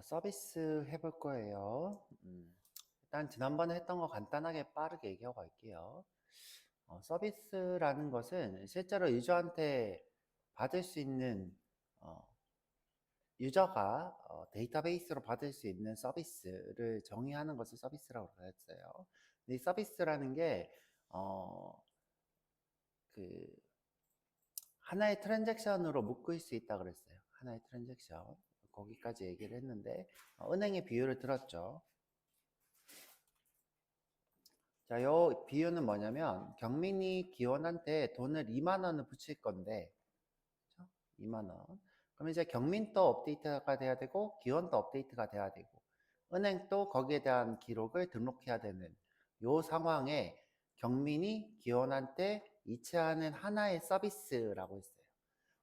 서비스 해볼 거예요. 일단 지난번에 했던 거 간단하게 빠르게 얘기하고 갈게요. 서비스라는 것은 실제로 유저한테 받을 수 있는 유저가 데이터베이스로 받을 수 있는 서비스를 정의하는 것을 서비스라고 했어요. 이 서비스라는 게 그 하나의 트랜잭션으로 묶을 수 있다 그랬어요. 하나의 트랜잭션. 거기까지 얘기를 했는데 은행의 비유를 들었죠. 자, 요 비유는 뭐냐면 경민이 기원한테 돈을 2만 원을 붙일 건데, 그렇죠? 2만 원. 그럼 이제 경민도 업데이트가 돼야 되고 기원도 업데이트가 돼야 되고 은행도 거기에 대한 기록을 등록해야 되는 요 상황에 경민이 기원한테 이체하는 하나의 서비스라고 했어요.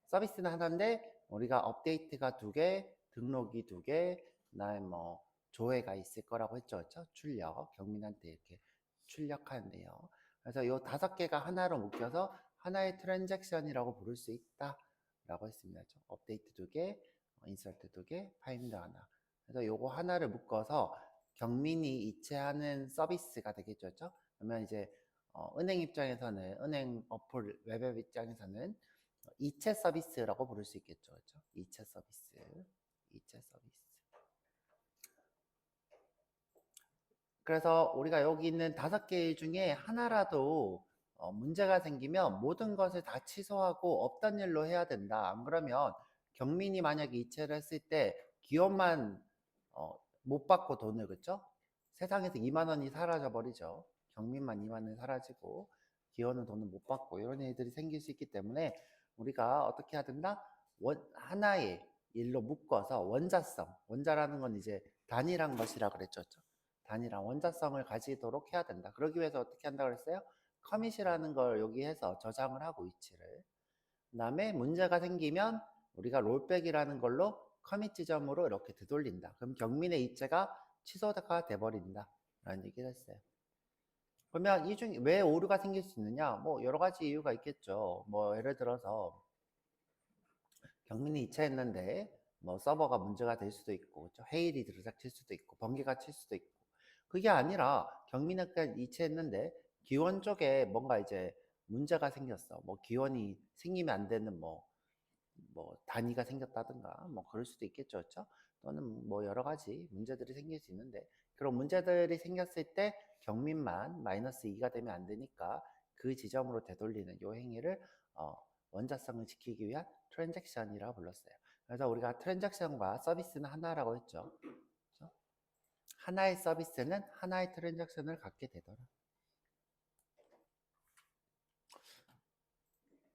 서비스는 하나인데 우리가 업데이트가 2개, 등록이 2개, 그다음에 뭐 조회가 있을 거라고 했죠. 그렇죠? 출력, 경민한테 이렇게 출력하는데요. 그래서 요 5개가 하나로 묶여서 하나의 트랜잭션이라고 부를 수 있다라고 했습니다. 그렇죠? 업데이트 2개, 인서트 2개, 파인드 하나. 그래서 요거 하나를 묶어서 경민이 이체하는 서비스가 되겠죠. 그렇죠? 그러면 이제 은행 입장에서는 은행 어플 웹앱 입장에서는 이체 서비스라고 부를 수 있겠죠. 그렇죠? 이체 서비스. 이체 서비스. 그래서 우리가 여기 있는 5개 중에 하나라도 문제가 생기면 모든 것을 다 취소하고 없던 일로 해야 된다. 안 그러면 경민이 만약에 이체를 했을 때 기업만 못 받고 돈을, 그쵸? 세상에서 2만 원이 사라져 버리죠. 경민만 2만 원이 사라지고 기업은 돈을 못 받고 이런 일들이 생길 수 있기 때문에 우리가 어떻게 해야 된다? 하나의 일로 묶어서 원자성, 원자라는 건 이제 단일한 것이라 그랬죠. 단일한 원자성을 가지도록 해야 된다. 그러기 위해서 어떻게 한다 그랬어요? 커밋이라는 걸 여기 해서 저장을 하고 위치를. 그 다음에 문제가 생기면 우리가 롤백이라는 걸로 커밋 지점으로 이렇게 되돌린다. 그럼 경민의 이체가 취소가 돼버린다. 라는 얘기를 했어요. 그러면 이 중에 왜 오류가 생길 수 있느냐? 뭐 여러 가지 이유가 있겠죠. 뭐 예를 들어서 경민이 이체했는데 뭐 서버가 문제가 될 수도 있고, 그렇죠? 헤일이 들이닥칠 수도 있고, 번개가 칠 수도 있고. 그게 아니라 경민이가 이체했는데 기원 쪽에 뭔가 이제 문제가 생겼어. 뭐 기원이 생기면 안 되는 뭐 단위가 생겼다든가 뭐 그럴 수도 있겠죠. 그렇죠? 또는 뭐 여러 가지 문제들이 생길 수 있는데 그런 문제들이 생겼을 때 경민만 마이너스 2가 되면 안 되니까 그 지점으로 되돌리는 요 행위를 원자성을 지키기 위한 트랜잭션이라고 불렀어요. 그래서 우리가 트랜잭션과 서비스는 하나라고 했죠. 그렇죠? 하나의 서비스는 하나의 트랜잭션을 갖게 되더라.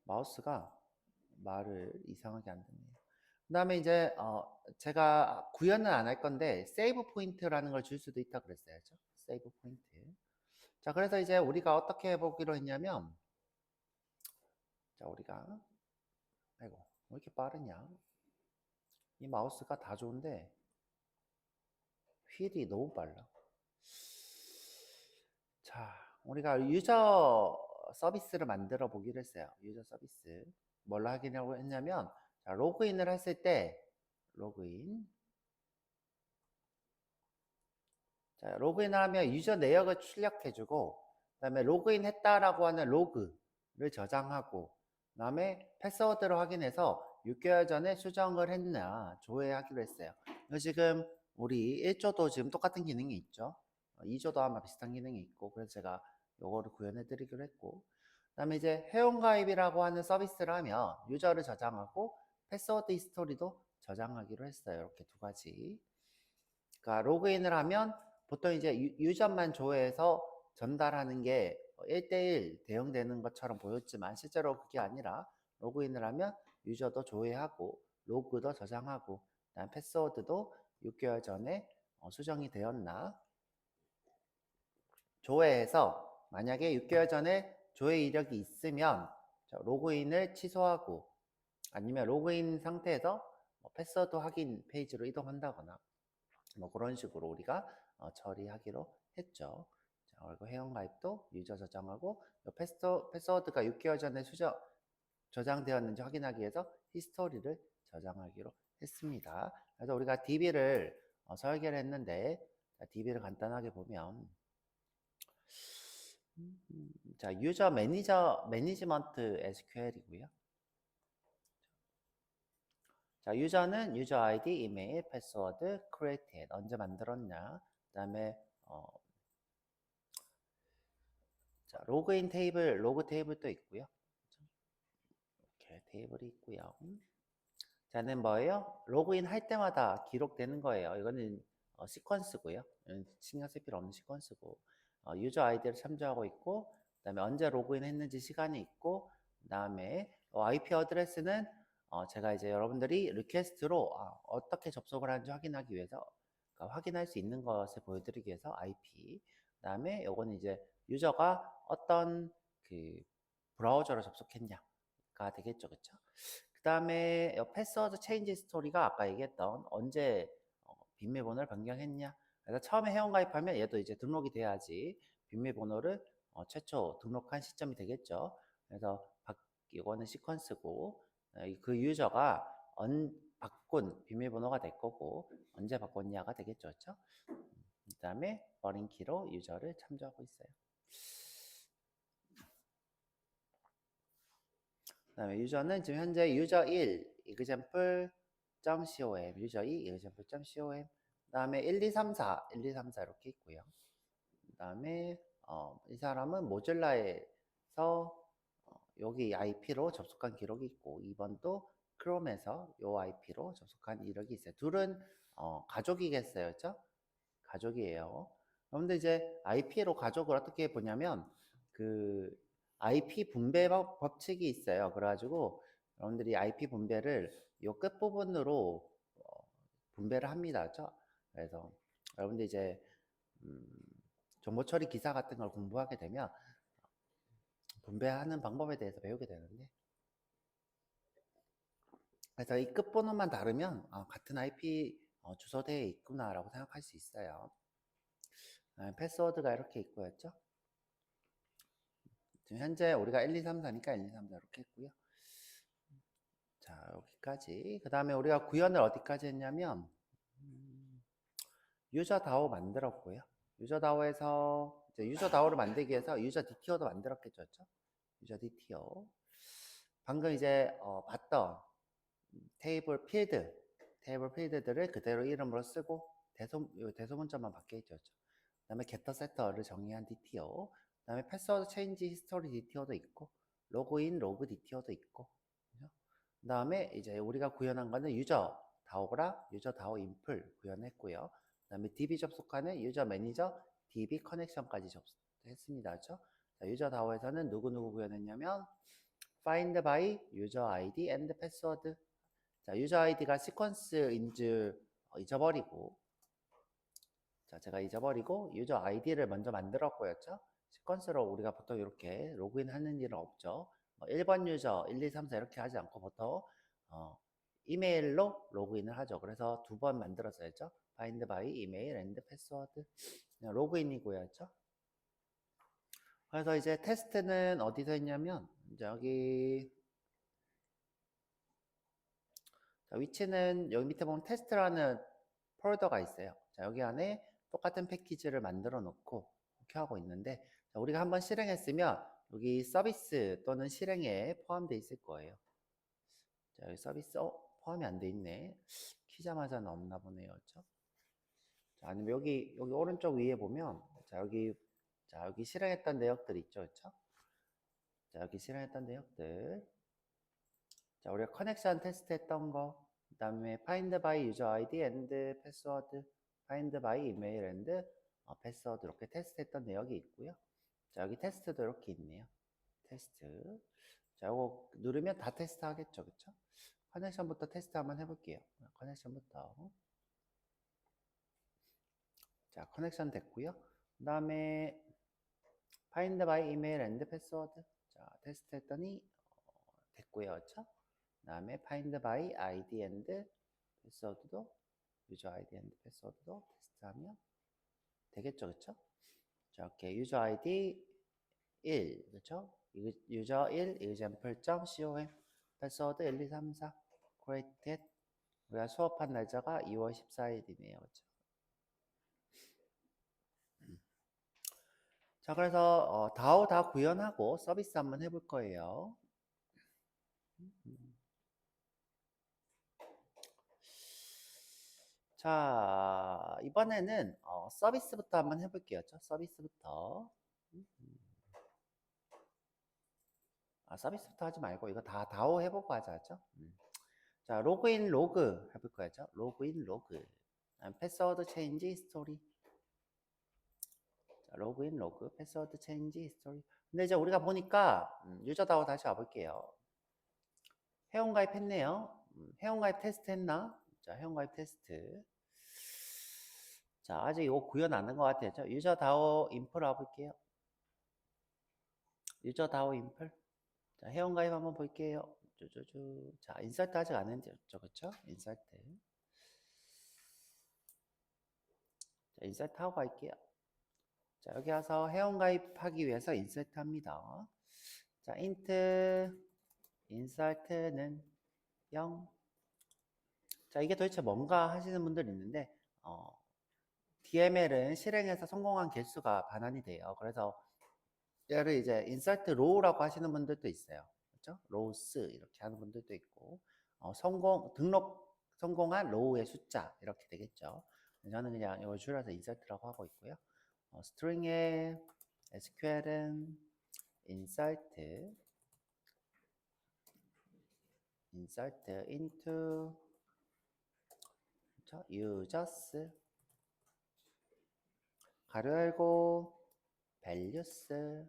마우스가 말을 이상하게 안 듣네요. 그 다음에 이제 제가 구현은 안 할 건데 세이브 포인트라는 걸 줄 수도 있다 그랬어요. 그렇죠? 세이브 포인트. 자, 그래서 이제 우리가 어떻게 해보기로 했냐면, 자, 우리가 아이고 왜 이렇게 빠르냐? 이 마우스가 다 좋은데 휠이 너무 빨라. 자, 우리가 유저 서비스를 만들어 보기로 했어요. 유저 서비스. 뭘로 하기로 했냐면, 자, 로그인을 했을 때, 로그인. 자, 로그인을 하면 유저 내역을 출력해주고, 그 다음에 로그인 했다라고 하는 로그를 저장하고, 그 다음에 패스워드를 확인해서 6개월 전에 수정을 했나 조회하기로 했어요. 지금 우리 1조도 지금 똑같은 기능이 있죠. 2조도 아마 비슷한 기능이 있고, 그래서 제가 요거를 구현해 드리기로 했고, 그 다음에 이제 회원가입이라고 하는 서비스를 하면 유저를 저장하고 패스워드 히스토리도 저장하기로 했어요. 이렇게 2가지. 그러니까 로그인을 하면 보통 이제 유저만 조회해서 전달하는 게 1대1 대응되는 것처럼 보였지만 실제로 그게 아니라 로그인을 하면 유저도 조회하고 로그도 저장하고 그다음 패스워드도 6개월 전에 수정이 되었나 조회해서 만약에 6개월 전에 조회 이력이 있으면 로그인을 취소하고 아니면 로그인 상태에서 패스워드 확인 페이지로 이동한다거나 뭐 그런 식으로 우리가 처리하기로 했죠. 자, 그리고 회원가입도 유저 저장하고 패스워드가 6개월 전에 저장되었는지 확인하기 위해서 히스토리를 저장하기로 했습니다. 그래서 우리가 DB를 설계를 했는데, 자, DB를 간단하게 보면, 자, 유저 매니지먼트 SQL이고요. 자, 유저는 유저 아이디, 이메일, 패스워드, created 언제 만들었냐. 그다음에 자, 로그인 테이블, 로그 테이블도 있고요. 이렇게 테이블이 있고요. 자는 뭐예요? 로그인 할 때마다 기록되는 거예요. 이거는 시퀀스고요. 신경 쓸 필요 없는 시퀀스고 유저 아이디를 참조하고 있고 그다음에 언제 로그인 했는지 시간이 있고 그다음에 IP 어드레스는 제가 이제 여러분들이 리퀘스트로 어떻게 접속을 하는지 확인하기 위해서 그러니까 확인할 수 있는 것을 보여드리기 위해서 IP 그다음에 요거는 이제 유저가 어떤 그 브라우저로 접속했냐가 되겠죠, 그렇죠? 그 다음에 패스워드 체인지 스토리가 아까 얘기했던 언제 비밀번호를 변경했냐. 그래서 처음에 회원가입하면 얘도 이제 등록이 돼야지 비밀번호를 최초 등록한 시점이 되겠죠. 그래서 이거는 시퀀스고 그 유저가 바꾼 비밀번호가 될 거고 언제 바꿨냐가 되겠죠. 그렇죠? 그 다음에 버린 키로 유저를 참조하고 있어요. 그 다음에 유저는 지금 현재 유저 1 example.com 유저 2 example.com 그 다음에 1, 2, 3, 4 1, 2, 3, 4 이렇게 있고요. 그 다음에 이 사람은 모질라에서 여기 IP로 접속한 기록이 있고 2번도 크롬에서 요 IP로 접속한 이력이 있어요. 둘은 가족이겠어요. 그렇죠? 가족이에요. 그런데 이제 IP로 가족을 어떻게 보냐면 그 IP 분배 법칙이 있어요. 그래가지고 여러분들이 IP 분배를 요 끝부분으로 분배를 합니다. 그렇죠? 그래서 여러분들 이제 정보 처리 기사 같은 걸 공부하게 되면 분배하는 방법에 대해서 배우게 되는데 그래서 이 끝번호만 다르면 같은 IP 주소대에 있구나라고 생각할 수 있어요. 패스워드가 이렇게 있고였죠. 지금 현재 우리가 1, 2, 3, 4니까 1, 2, 3, 4 이렇게 했고요. 자, 여기까지. 그 다음에 우리가 구현을 어디까지 했냐면 유저 다오 만들었고요. 유저 다오에서 이제 유저 다오를 만들기 위해서 유저 DTO도 만들었겠죠. 그렇죠? 유저 DTO. 방금 이제 봤던 테이블 필드들을 그대로 이름으로 쓰고 대소문자만 바뀌어 있죠. 그렇죠? 그 다음에 getter setter를 정의한 DTO, 그 다음에 패스워드 체인지 히스토리 DTO도 있고, 로그인 로그 DTO도 있고, 그 다음에 이제 우리가 구현한 거는 유저 다오랑 유저 다오 인풀 구현했고요. 그 다음에 DB 접속하는 유저 매니저 DB 커넥션까지 접속했습니다. 그렇죠? 자, 유저 다오에서는 누구누구 구현했냐면 find by user ID and password. 자, 유저 아이디가 시퀀스인 줄 잊어버리고 자, 제가 잊어버리고 유저 아이디를 먼저 만들었고였죠. 시퀀스로 우리가 보통 이렇게 로그인 하는 일은 없죠. 1번 유저, 1, 2, 3, 4 이렇게 하지 않고 보통 이메일로 로그인을 하죠. 그래서 두 번 만들었어야죠. find by email and password. 로그인이고였죠. 그래서 이제 테스트는 어디서 했냐면 이제 여기 자, 위치는 여기 밑에 보면 테스트라는 폴더가 있어요. 자, 여기 안에 똑같은 패키지를 만들어 놓고 이렇게 하고 있는데 자, 우리가 한번 실행했으면 여기 서비스 또는 실행에 포함되어 있을 거예요. 자, 여기 서비스 포함이 안 돼 있네. 키자마자는 없나 보네요. 그렇죠? 자, 아니면 여기 오른쪽 위에 보면 자, 여기 실행했던 내역들 있죠. 그렇죠? 자, 여기 실행했던 내역들. 자, 우리가 커넥션 테스트 했던 거, 그 다음에 find by user ID and password, find by email and password 이렇게 테스트 했던 내역이 있고요. 자, 여기 테스트도 이렇게 있네요. 테스트. 자, 이거 누르면 다 테스트 하겠죠. 그쵸? 커넥션부터 테스트 한번 해볼게요. 커넥션부터. 자, 커넥션 됐고요. 그 다음에 find by email and password. 자, 테스트 했더니 됐고요. 그쵸? 그 다음에 find by ID and password도 유저 아이디 and password도 테스트하면 되겠죠. 그쵸? 자, 이렇게 유저 아이디 1, 그쵸? 유저 1 example.com 패스워드 1, 2, 3, 4 created 우리가 수업한 날짜가 2월 14일이네요. 그쵸? 자, 그래서 DAO 다 구현하고 서비스 한번 해볼 거예요. 자, 이번에는 서비스부터 한번 해볼게요. 서비스부터. 서비스부터 하지 말고 이거 다 DAO 해보고 하자죠. 자, 로그인 로그 해볼 거죠. 로그인 로그. 패스워드 체인지 스토리. 자, 로그인 로그, 패스워드 체인지 스토리. 근데 이제 우리가 보니까 유저 DAO 다시 와볼게요. 회원가입 했네요. 회원가입 테스트 했나? 자, 회원가입 테스트. 자, 아직 이거 구현 안 한 것 같아요. 유저 DAO 인플 와볼게요. 유저 DAO 인플. 자, 회원가입 한번 볼게요. 쭈쭈쭈. 자, 인서트 아직 안 했죠. 그쵸? 인서트. 자, 인서트 하고 갈게요. 자, 여기 와서 회원가입하기 위해서 인서트 합니다. 자, 인트 인서트는 0. 자, 이게 도대체 뭔가 하시는 분들이 있는데 DML은 실행해서 성공한 개수가 반환이 돼요. 그래서 얘를 이제 insert row라고 하시는 분들도 있어요. 그렇죠? rows 이렇게 하는 분들도 있고 등록 성공한 row의 숫자 이렇게 되겠죠. 저는 그냥 이걸 줄여서 insert라고 하고 있고요. string의 SQL은 insert into users 가로 열고 values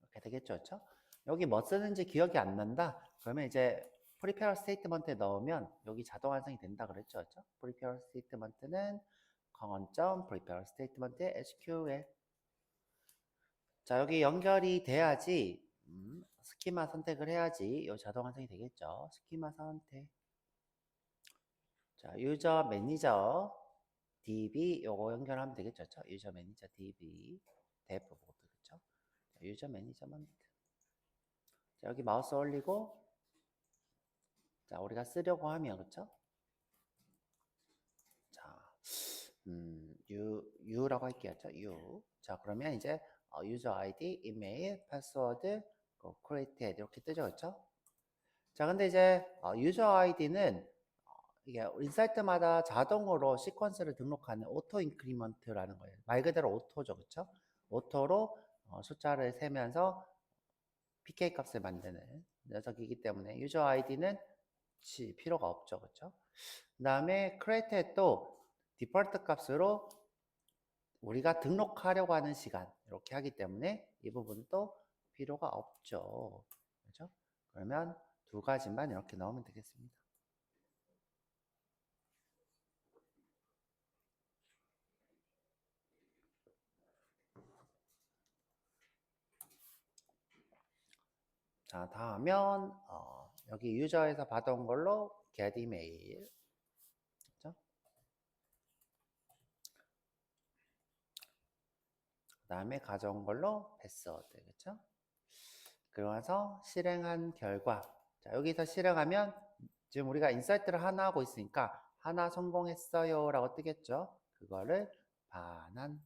이렇게 되겠죠, 그렇죠? 여기 뭐 쓰는지 기억이 안 난다. 그러면 이제 prepare statement에 넣으면 여기 자동 완성이 된다 그랬죠, 그렇죠? prepare statement는 prepare statement의 SQL. 자, 여기 연결이 돼야지 스키마 선택을 해야지 이 자동 완성이 되겠죠. 스키마 선택. 자, 유저 매니저 DB 요거 연결하면 되겠죠. 유저 매니저 DB 대표보드 그렇죠? 유저 매니저먼트. 자, 여기 마우스 올리고 자, 우리가 쓰려고 하면 그렇죠? 자, U라고 할게요. U. 자, 그러면 이제 유저 아이디, 이메일, 패스워드, created 이렇게 뜨죠, 그렇죠? 자, 근데 이제 유저 아이디는 이게 인사이트마다 자동으로 시퀀스를 등록하는 오토 인크리먼트라는 거예요. 말 그대로 오토죠, 그렇죠? 오토로 숫자를 세면서 PK 값을 만드는 녀석이기 때문에 유저 아이디는 필요가 없죠, 그렇죠? 그 다음에 create도 디폴트 값으로 우리가 등록하려고 하는 시간 이렇게 하기 때문에 이 부분도 필요가 없죠. 그렇죠? 그러면 두 가지만 이렇게 넣으면 되겠습니다. 자, 다 하면 여기 유저에서 받아온 걸로 get email 그렇죠? 그 다음에 가져온 걸로 패스워드 그렇죠? 그러면서 실행한 결과 자, 여기서 실행하면 지금 우리가 인사이트를 하나 하고 있으니까 하나 성공했어요 라고 뜨겠죠? 그거를 반환.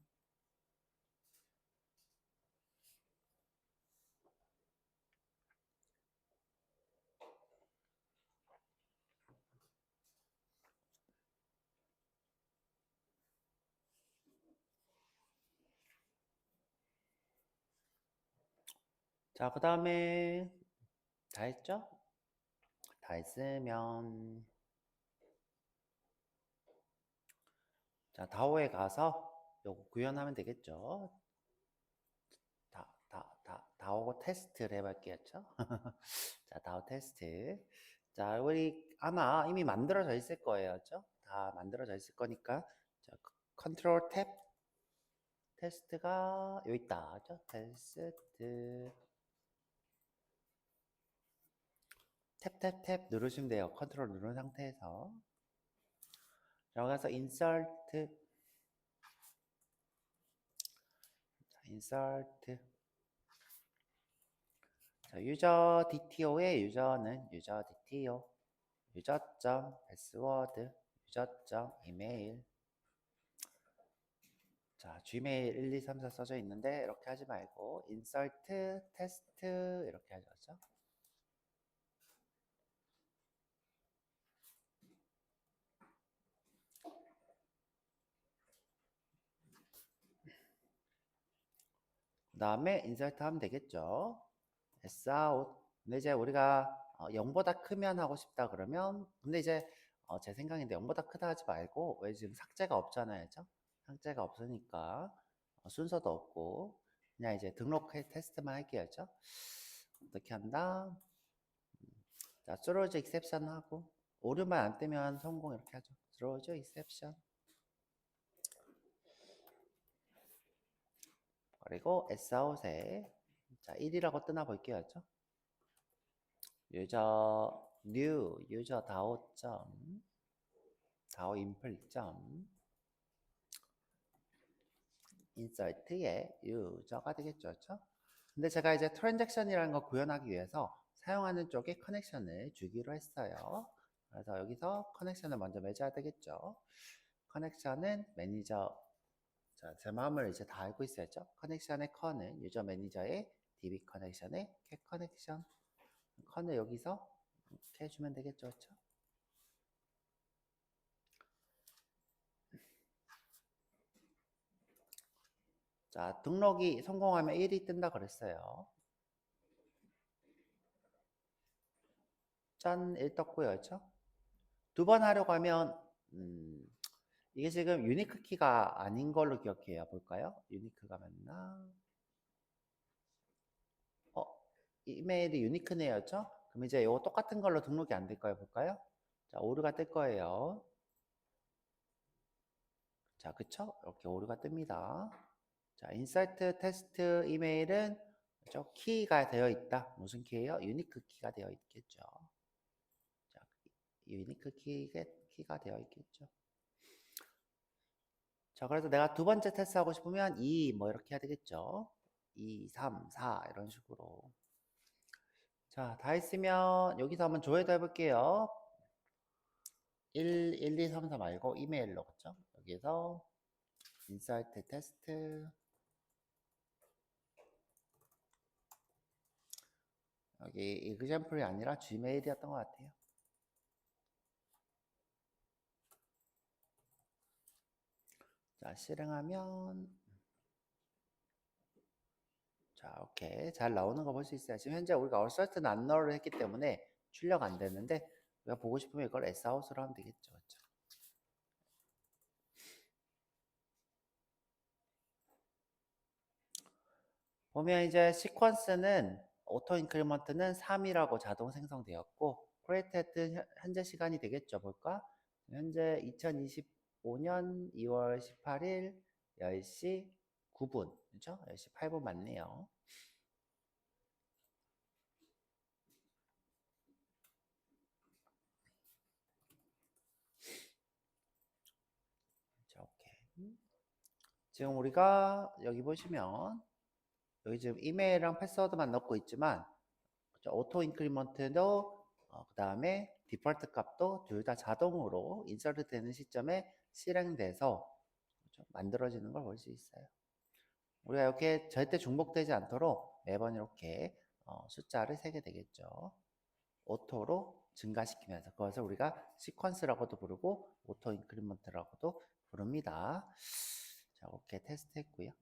자, 그 다음에 다 했죠? 다 했으면 자, 다오에 가서 요거 구현하면 되겠죠? 다오 테스트를 해볼게요. 자, 다오 테스트. 자, 우리 아마 이미 만들어져 있을 거예요. 그렇죠? 다 만들어져 있을 거니까 자, 컨트롤 탭 테스트가 여기 있다. 그렇죠? 테스트 탭 누르시면 돼요. 컨트롤 누른 상태에서 여기 가서 인서트 자, 유저 DTO의 유저는 유저 DTO 유저.패스워드 유저.이메일 자, Gmail 1, 2, 3, 4 써져 있는데 이렇게 하지 말고 insert test 이렇게 하죠. 그 다음에 insert 하면 되겠죠. sout. 근데 이제 우리가 0보다 크면 하고 싶다 그러면 근데 이제 제 생각인데 0보다 크다 하지 말고 왜 지금 삭제가 없잖아요. 그죠? 삭제가 없으니까 순서도 없고 그냥 이제 등록 테스트만 할게요. 그죠? 어떻게 한다? 자, throws exception 하고 오류만 안 뜨면 성공 이렇게 하죠. throws exception. 그리고 sout에 자 1이라고 뜨나 볼게요. 그죠? 유저 new 유저 다오 인플 insert에 유저가 되겠죠. 그렇죠? 근데 제가 이제 트랜잭션이라는 거 구현하기 위해서 사용하는 쪽에 커넥션을 주기로 했어요. 그래서 여기서 커넥션을 먼저 맺어야 되겠죠. 커넥션은 매니저. 자, 제 마음을 이제 다 알고 있어야죠. 커넥션의 커는 유저 매니저의 DB 커넥션의 cat 커넥션. 커는 여기서 이렇게 해주면 되겠죠. 그렇죠? 자, 등록이 성공하면 1이 뜬다 그랬어요. 짠, 1 떴고요. 그렇죠? 두 번 하려고 하면 이게 지금 유니크 키가 아닌 걸로 기억해요. 볼까요? 유니크가 맞나? 어, 이메일이 유니크네요. 그렇죠? 그럼 이제 이거 똑같은 걸로 등록이 안 될까요? 볼까요? 자, 오류가 뜰 거예요. 자, 그쵸? 이렇게 오류가 뜹니다. 자, 인서트 테스트 이메일은 그죠? 키가 되어 있다. 무슨 키예요? 유니크 키가 되어 있겠죠. 자, 유니크 키가 되어 있겠죠. 자, 그래서 내가 두 번째 테스트 하고 싶으면 2 뭐 이렇게 해야 되겠죠. 2, 3, 4 이런 식으로. 자, 다 했으면 여기서 한번 조회도 해볼게요. 1, 2, 3, 4 말고 이메일로 그죠? 여기서 인사이트 테스트 여기 example이 아니라 gmail이었던 것 같아요. 자, 실행하면 자, 오케이. 잘 나오는 거 볼 수 있어요. 지금 현재 우리가 assert nul를 했기 때문에 출력 안 되는데 우리가 보고 싶으면 이걸 sout으로 하면 되겠죠. 그렇죠? 보면 이제 시퀀스는 오토 인크리먼트는 3이라고 자동 생성되었고 created 현재 시간이 되겠죠. 볼까? 현재 2025년 2월 18일 10시 9분. 그죠? 10시 8분 맞네요. 자, 오케이. 지금 우리가 여기 보시면 여기 지금 이메일이랑 패스워드만 넣고 있지만 오토 인크리먼트도 그 다음에 디폴트 값도 둘 다 자동으로 인서트 되는 시점에 실행돼서 그렇죠? 만들어지는 걸 볼 수 있어요. 우리가 이렇게 절대 중복되지 않도록 매번 이렇게 숫자를 세게 되겠죠. 오토로 증가시키면서 그것을 우리가 시퀀스라고도 부르고 오토 인크리먼트라고도 부릅니다. 자, 이렇게 테스트 했고요.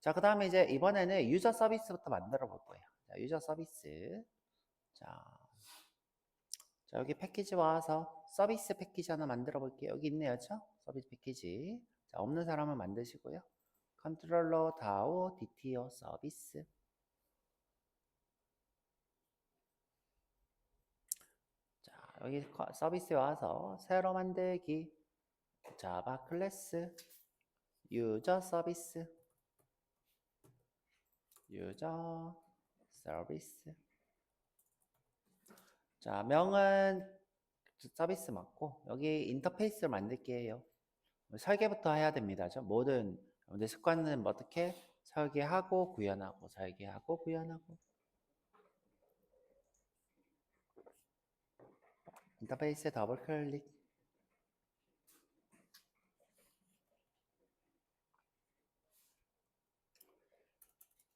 자, 그 다음에 이제 이번에는 유저 서비스부터 만들어 볼 거예요. 자, 유저 서비스. 자, 여기 패키지 와서 서비스 패키지 하나 만들어 볼게요. 여기 있네요. 그렇죠? 서비스 패키지. 자, 없는 사람은 만드시고요. 컨트롤러 다오 DTO 서비스. 자, 여기 서비스에 와서 새로 만들기. 자바 클래스 유저 서비스. 유저 서비스. 자, 명은 서비스 맞고 여기 인터페이스를 만들게요. 설계부터 해야 됩니다. 모든 여러분들 습관은 어떻게 설계하고 구현하고 설계하고 구현하고 인터페이스에 더블 클릭.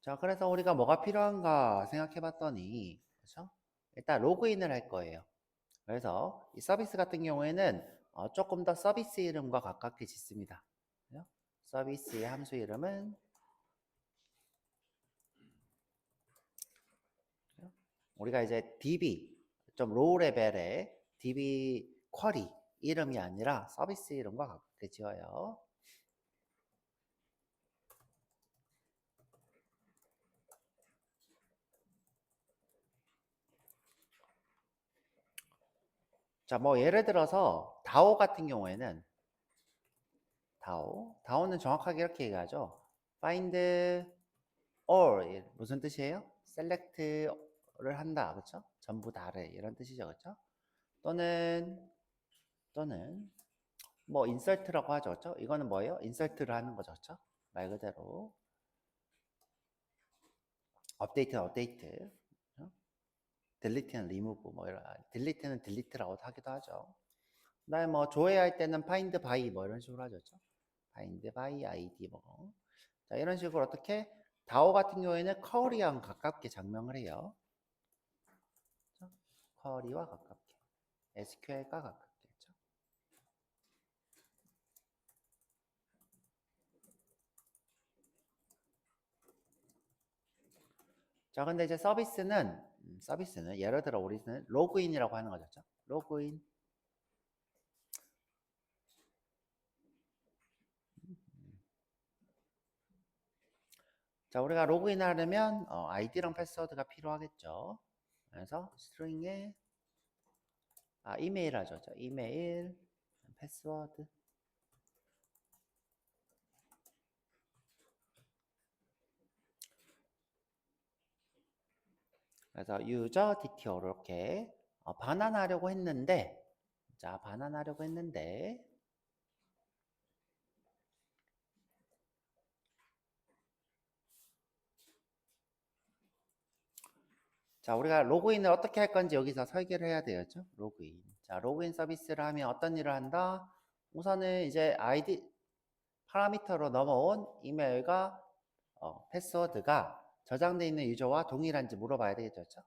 자, 그래서 우리가 뭐가 필요한가 생각해 봤더니, 그렇죠? 일단 로그인을 할 거예요. 그래서 이 서비스 같은 경우에는 조금 더 서비스 이름과 가깝게 짓습니다. 그죠? 서비스의 함수 이름은 우리가 이제 DB, 좀 로우 레벨의 DB 쿼리 이름이 아니라 서비스 이름과 가깝게 지어요. 자, 뭐 예를 들어서 DAO 같은 경우에는 DAO는 정확하게 이렇게 얘기하죠. find all 무슨 뜻이에요? select를 한다, 그렇죠? 전부 다를 이런 뜻이죠, 그렇죠? 또는 뭐 insert라고 하죠, 그렇죠? 이거는 뭐예요? insert를 하는 거죠, 그렇죠? 말 그대로 업데이트는 업데이트, 딜리트는 리무브, 뭐 이런 딜리트는 딜리트라고 하기도 하죠. 그다음에 뭐 조회할 때는 find by 뭐 이런 식으로 하죠, 그렇죠? find by id 뭐. 자, 이런 식으로 어떻게 DAO 같은 경우에는 쿼리랑 가깝게 장명을 해요. 그렇죠? 쿼리와 가깝게, SQL과 가깝게. 그렇죠? 자, 근데 이제 서비스는 예를 들어 우리는 로그인이라고 하는 거죠. 그렇죠? 로그인. 자, 우리가 로그인 하려면 아이디랑 패스워드가 필요하겠죠. 그래서 스트링에 이메일 하죠. 자, 이메일, 패스워드. 그래서 유저 디티오 이렇게 반환하려고 했는데, 자, 자, 우리가 로그인을 어떻게 할 건지 여기서 설계를 해야 되겠죠? 로그인. 자, 로그인 서비스를 하면 어떤 일을 한다? 우선은 이제 아이디 파라미터로 넘어온 이메일과 패스워드가 저장되어 있는 유저와 동일한지 물어봐야 되겠죠? 그렇죠?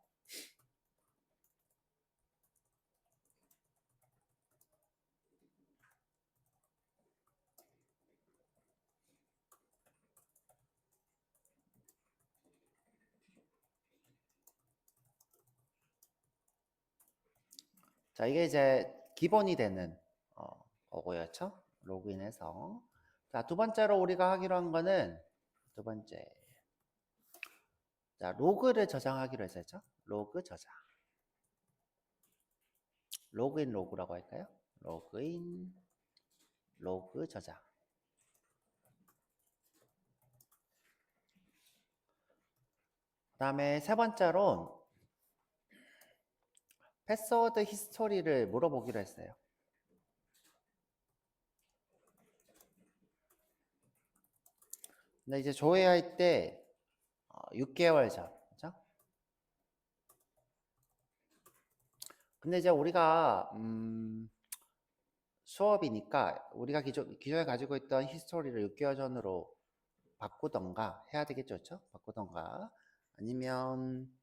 자, 이게 이제 기본이 되는 거고요. 그렇죠? 로그인해서. 자, 두 번째로 우리가 하기로 한 거는 두 번째. 자, 로그를 저장하기로 했었죠? 로그 저장. 로그인 로그라고 할까요? 로그인 로그 저장. 그 다음에 세 번째로 패스워드 히스토리를 물어보기로 했어요. 근데 이제 조회할 때 6개월 전, 그죠? 근데 이제 우리가 수업이니까 우리가 기존에 가지고 있던 히스토리를 6개월 전으로 바꾸던가 해야 되겠죠, 그렇죠? 바꾸던가 아니면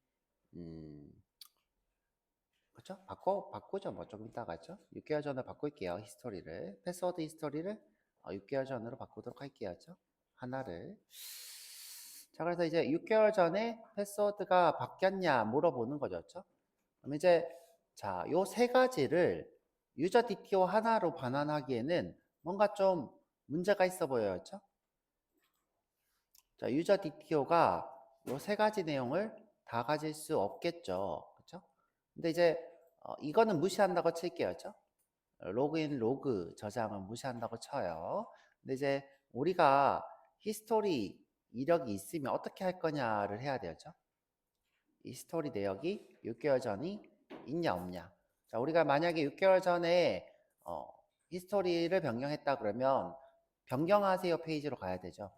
그렇죠? 바꾸죠, 뭐 좀 이따가 죠 6개월 전에 바꿀게요, 히스토리를 패스워드 히스토리를 6개월 전으로 바꾸도록 할게요, 그렇죠? 하나를. 자, 그래서 이제 6개월 전에 패스워드가 바뀌었냐 물어보는 거죠, 그렇죠? 그럼 이제 자, 요 세 가지를 유저 DTO 하나로 반환하기에는 뭔가 좀 문제가 있어 보여요, 그렇죠? 자, 유저 DTO가 요 세 가지 내용을 다 가질 수 없겠죠, 그렇죠? 근데 이제 이거는 무시한다고 칠게요, 그렇죠? 로그인 로그 저장은 무시한다고 쳐요. 근데 이제 우리가 히스토리 이력이 있으면 어떻게 할 거냐를 해야 되죠. 이 스토리 내역이 6개월 전이 있냐 없냐. 자, 우리가 만약에 6개월 전에 히스토리를 변경했다 그러면 변경하세요 페이지로 가야 되죠.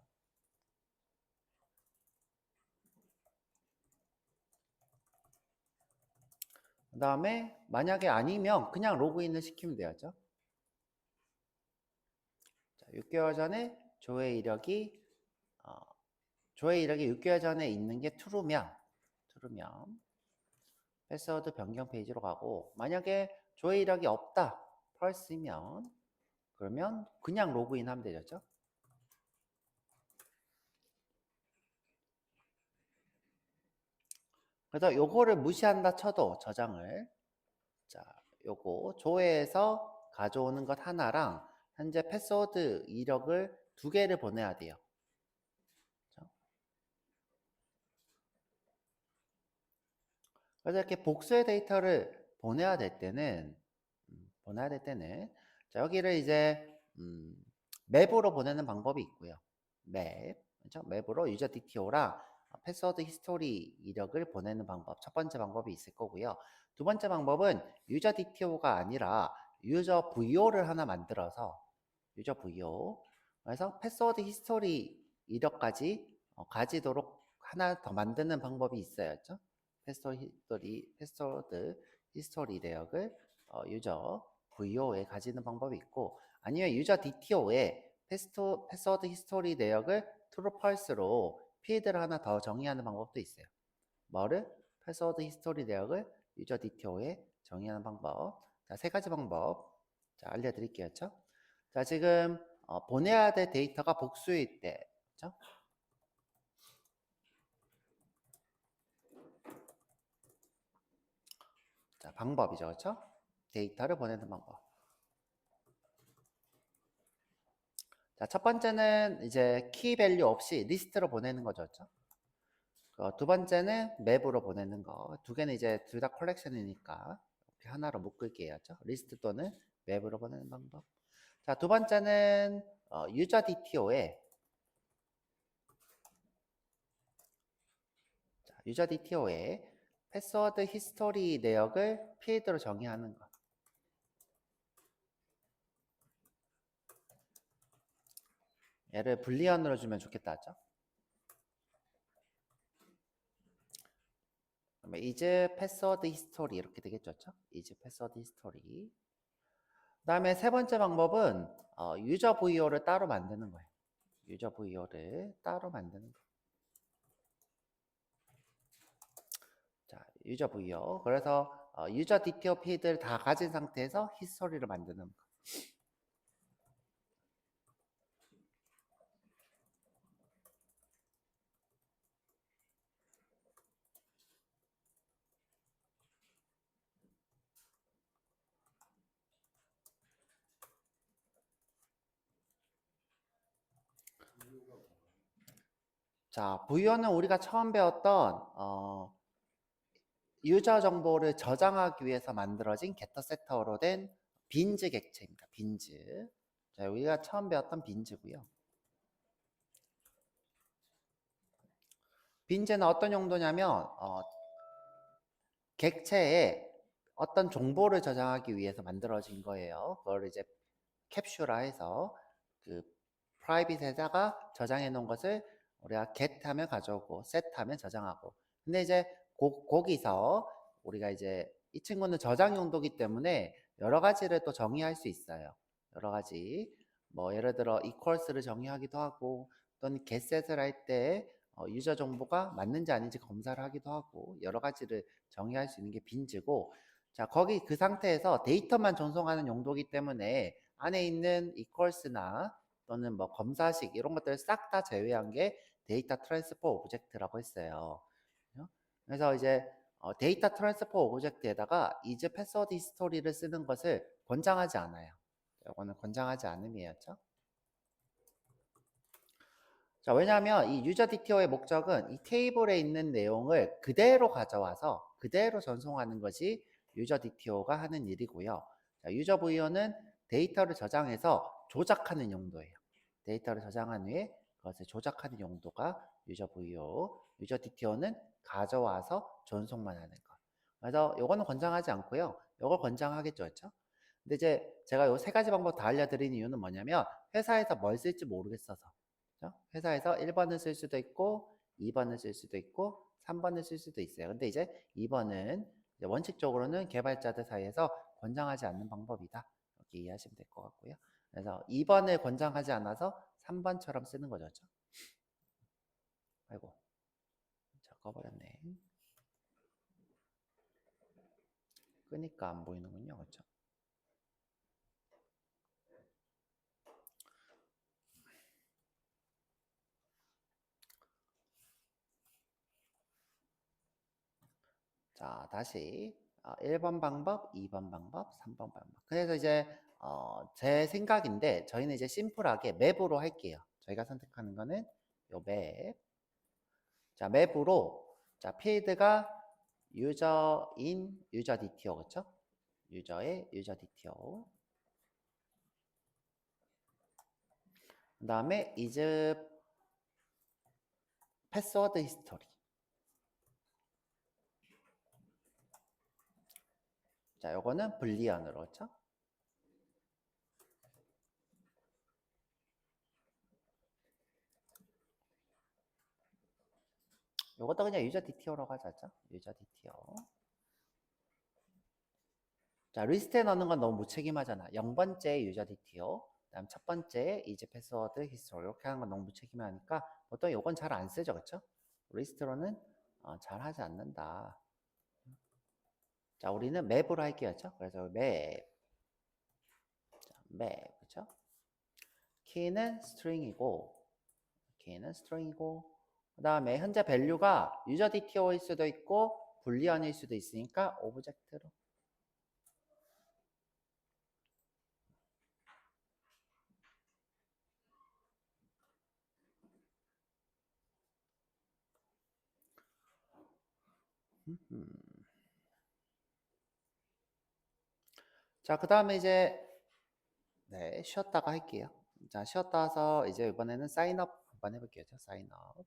그 다음에 만약에 아니면 그냥 로그인을 시키면 되죠. 자, 6개월 전에 조회 이력이 6개월 전에 있는 게 true면 패스워드 변경 페이지로 가고, 만약에 조회 이력이 없다 false면 그러면 그냥 로그인 하면 되죠. 그래서 요거를 무시한다 쳐도 저장을, 자, 요거 조회에서 가져오는 것 하나랑 현재 패스워드 이력을 2개를 보내야 돼요. 그래서 이렇게 복수의 데이터를 보내야 될 때는 자, 여기를 이제 맵으로 보내는 방법이 있고요. 그렇죠? 맵으로 유저 DTO랑 패스워드 히스토리 이력을 보내는 방법, 첫 번째 방법이 있을 거고요. 두 번째 방법은 유저 DTO가 아니라 유저 VO를 하나 만들어서 유저 VO, 그래서 패스워드 히스토리 이력까지 가지도록 하나 더 만드는 방법이 있어요. 그렇죠? 패스워드 히스토리 내역을 유저 VO에 가지는 방법이 있고, 아니면 유저 DTO에 패스워드 히스토리 내역을 true false로 필드를 하나 더 정의하는 방법도 있어요. 뭐를? 패스워드 히스토리 내역을 유저 DTO에 정의하는 방법. 자, 3가지 방법 자, 알려드릴게요. 그렇죠? 자, 지금 보내야 될 데이터가 복수일 때, 그렇죠? 자, 방법이죠. 그렇죠? 데이터를 보내는 방법. 자, 첫 번째는 이제 키 밸류 없이 리스트로 보내는 거죠. 그렇죠? 두 번째는 맵으로 보내는 거. 2개는 이제 둘 다 컬렉션이니까 이렇게 하나로 묶을게요. 그렇죠? 리스트 또는 맵으로 보내는 방법. 자, 두 번째는 유저 DTO에 패스워드 히스토리 내역을 필드로 정의하는 거. 얘를 불리언으로 주면 좋겠다 하죠. 그러면 is 패스워드 히스토리 이렇게 되겠죠. is 패스워드 히스토리. 그다음에 세 번째 방법은 유저 VO를 따로 만드는 거예요. 유저 VO를 따로 만드는 거. 자, 유저 VO. 그래서 유저 DTO 필드를 다 가진 상태에서 히스토리를 만드는 거. 자, VO는 우리가 처음 배웠던 유저 정보를 저장하기 위해서 만들어진 게터 세터로 된 빈즈 객체입니다. 빈즈. 자, 우리가 처음 배웠던 빈즈고요. 빈즈는 어떤 용도냐면 객체에 어떤 정보를 저장하기 위해서 만들어진 거예요. 그걸 이제 캡슐화해서 그 프라이빗에다가 저장해 놓은 것을 우리가 get 하면 가져오고 set 하면 저장하고. 근데 이제 거기서 우리가 이제 이 친구는 저장 용도이기 때문에 여러 가지를 또 정의할 수 있어요. 여러 가지 뭐 예를 들어 equals를 정의하기도 하고, 또는 getset을 할 때 유저 정보가 맞는지 아닌지 검사를 하기도 하고, 여러 가지를 정의할 수 있는 게 빈즈고, 자, 거기 그 상태에서 데이터만 전송하는 용도이기 때문에 안에 있는 equals나 또는 뭐 검사식 이런 것들을 싹 다 제외한 게 데이터 트랜스퍼 오브젝트라고 했어요. 그래서 이제 데이터 트랜스퍼 오브젝트에다가 is password history를 쓰는 것을 권장하지 않아요. 이거는 권장하지 않음이었죠. 자, 왜냐하면 이 유저 DTO의 목적은 이 테이블에 있는 내용을 그대로 가져와서 그대로 전송하는 것이 유저 DTO가 하는 일이고요. 자, 유저 VO는 데이터를 저장해서 조작하는 용도예요. 데이터를 저장한 후에 그것을 조작하는 용도가 유저 VO, 유저 DTO는 가져와서 전송만 하는 것. 그래서 이거는 권장하지 않고요. 이걸 권장하겠죠, 그렇죠? 근데 이제 제가 이 3가지 방법 다 알려드린 이유는 뭐냐면 회사에서 뭘 쓸지 모르겠어서. 그렇죠? 회사에서 1번을 쓸 수도 있고 2번을 쓸 수도 있고 3번을 쓸 수도 있어요. 근데 이제 2번은 이제 원칙적으로는 개발자들 사이에서 권장하지 않는 방법이다. 이렇게 이해하시면 될 것 같고요. 그래서 2번을 권장하지 않아서 3번처럼 쓰는 거죠. 그렇죠? 아이고, 자, 꺼버렸네. 끄니까 안 보이는군요. 그렇죠? 자, 다시 1번 방법, 2번 방법, 3번 방법. 그래서 이제 제 생각인데 저희는 이제 심플하게 맵으로 할게요. 저희가 선택하는 거는 요 맵. 자, 맵으로 자, 필드가 유저인 유저 디티어 그렇죠? 유저의 유저 디티어. 그다음에 is 패스워드 히스토리. 자, 요거는 불리언으로 그렇죠? 요것도 그냥 유저 디티어라고 하자죠. 유저 디티어. 자, 리스트에 넣는 건 너무 무책임하잖아. 0번째 유저 디티어, 그다음 첫 번째 이제 패스워드 히스토리 이렇게 하는 건 너무 무책임하니까 보통 요건 잘 안 쓰죠, 그렇죠? 리스트로는 잘 하지 않는다. 자, 우리는 맵으로 할게요, 그렇죠? 그래서 맵, 자, 맵, 그렇죠? 키는 스트링이고, 그다음에 현재 밸류가 유저 디티어일 수도 있고 불리언일 수도 있으니까 오브젝트로. 자, 그 다음에 이제 네, 쉬었다가 할게요. 자, 쉬었다 와서 이제 이번에는 사인업 한번 해볼게요. 사인업.